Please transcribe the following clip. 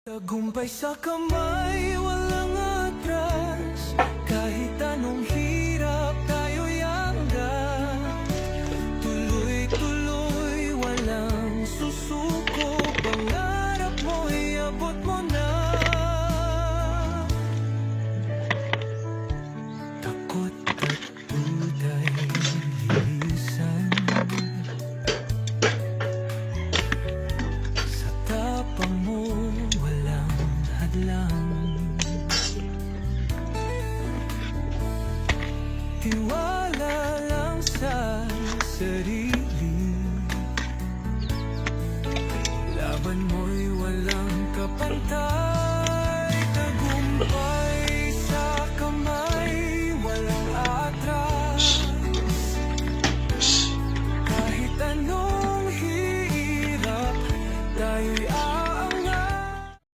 Tagumpay sa kamay, walang atras. Kahit anong hirap, tayo'y hanggan. Tuloy-tuloy, walang susuko. Pangarap mo'y abot mo na. Takot at duda'y lilisan. Sa tapang mo, walang hadlang.